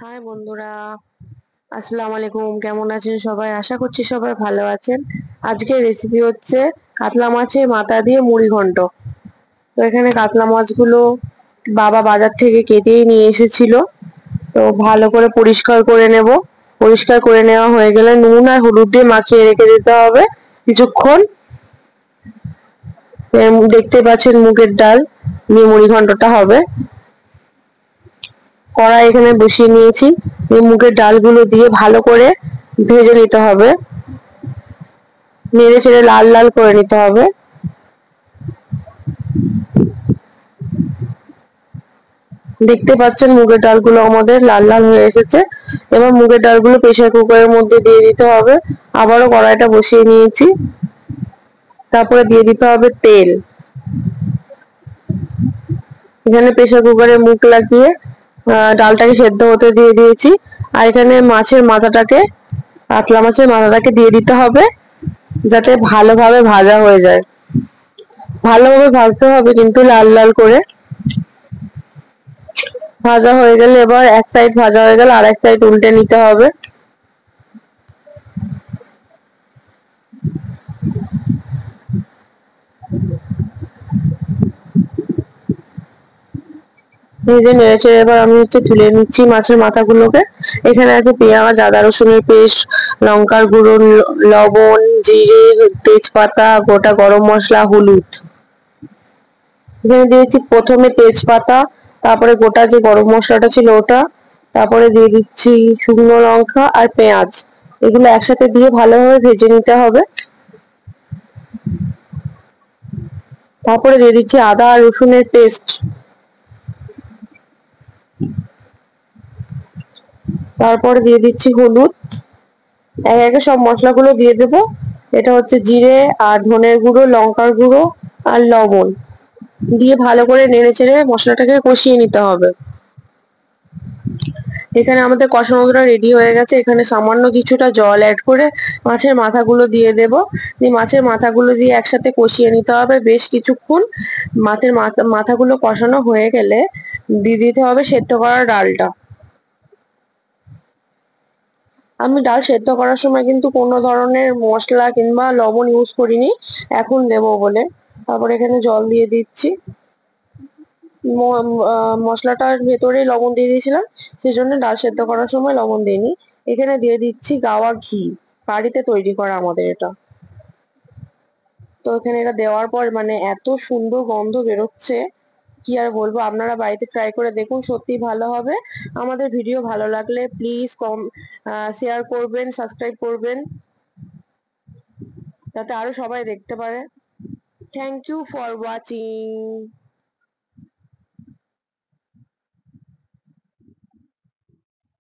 High বন্ধুরা, আসসালামু আলাইকুম। কেমন আছেন সবাই? আশা করছি সবাই ভালো আছেন। আজকের রেসিপি হচ্ছে কাতলা মাছের মাথা দিয়ে মুড়ি ঘন্ট। তো এখানে কাতলা মাছগুলো বাবা বাজার থেকে কেটেই নিয়ে এসেছিল। তো ভালো করে পরিষ্কার করে নেব। পরিষ্কার করে নেওয়া হয়ে গেলে নুন আর হলুদ দিয়ে মাখিয়ে রেখে দিতে হবে কিছুক্ষণ। দেখতে পাচ্ছেন মুগের ডাল দিয়ে মুড়ি ঘন্টটা হবে। কড়াই এখানে বসিয়ে নিয়েছি। এই মুগের ডালগুলো দিয়ে ভালো করে ভেজে নিতে হবে, নেড়ে চেড়ে লাল লাল করে নিতে হবে। দেখতে পাচ্ছেন মুগের ডালগুলো আমাদের লাল লাল হয়ে এসেছে। এবার মুগের ডালগুলো প্রেসার কুকারের মধ্যে দিয়ে দিতে হবে। আবারও কড়াইটা বসিয়ে নিয়েছি। তারপরে দিয়ে দিতে হবে তেল। এখানে প্রেসার কুকারে মুখ লাগিয়ে ডালটাকে সেদ্ধ হতে দিয়ে দিয়েছি। আর এখানে মাছের মাথাটাকে, কাতলা মাছের মাথাটাকে দিয়ে দিতে হবে, যাতে ভালোভাবে ভাজা হয়ে যায়। ভালোভাবে ভাজতে হবে কিন্তু লাল লাল করে। ভাজা হয়ে গেলে এবার এক সাইড ভাজা হয়ে গেলে আর এক সাইড উল্টে নিতে হবে। ভেজে নেড়েছে এবার আমি তুলে নিচ্ছি মাছের মাথাগুলোকে। এখানে আছে পেঁয়াজ, আদা রসুনের পেস্ট, লঙ্কার গুঁড়ো, লবণ, জিরে, তেজপাতা, গোটা গরম মশলা, হলুদ। এখানে দিয়েছি প্রথমে তেজপাতা, তারপরে গোটা যে গরম মশলাটা ছিল ওটা, তারপরে দিয়ে দিচ্ছি শুকনো লঙ্কা আর পেঁয়াজ। এগুলো একসাথে দিয়ে ভালোভাবে ভেজে নিতে হবে। তারপরে দিয়ে দিচ্ছি আদা আর রসুনের পেস্ট। তারপরে দিয়ে দিচ্ছি হলুদ। একে একে সব মশলাগুলো দিয়ে দেবো। এটা হচ্ছে জিরে আর ধনের গুঁড়ো, লঙ্কার গুঁড়ো আর লবণ দিয়ে ভালো করে নেড়ে চেড়ে মশলাটাকে কষিয়ে নিতে হবে। এখানে আমাদের কষানোটা রেডি হয়ে গেছে। এখানে সামান্য কিছুটা জল অ্যাড করে মাছের মাথাগুলো দিয়ে দেব। দিয়ে মাছের মাথাগুলো দিয়ে একসাথে কষিয়ে নিতে হবে বেশ কিছুক্ষণ। মাছের মাথাগুলো কষানো হয়ে গেলে দিয়ে দিতে হবে সেদ্ধ করা ডালটা। আমি ডাল সেদ্ধ করার সময় কিন্তু কোনো ধরনের মশলা কিংবা লবণ ইউজ করিনি, এখন দেবো বলে। তারপর এখানে জল দিয়ে দিচ্ছি। মশলাটার ভেতরেই লবণ দিয়ে দিয়েছিলাম, সেই জন্য ডাল সেদ্ধ করার সময় লবণ দিইনি। এখানে দিয়ে দিচ্ছি গাওয়া ঘি, বাড়িতে তৈরি করা আমাদের এটা। তো এখানে এটা দেওয়ার পর মানে এত সুন্দর গন্ধ বেরোচ্ছে, কি আর বলবো। আপনারা বাড়িতে ট্রাই করে দেখুন, সত্যি ভালো হবে। আমাদের ভিডিও ভালো লাগলে প্লিজ শেয়ার করবেন, সাবস্ক্রাইব করবেন, যাতে আরো সবাই দেখতে পারে। Thank you for watching.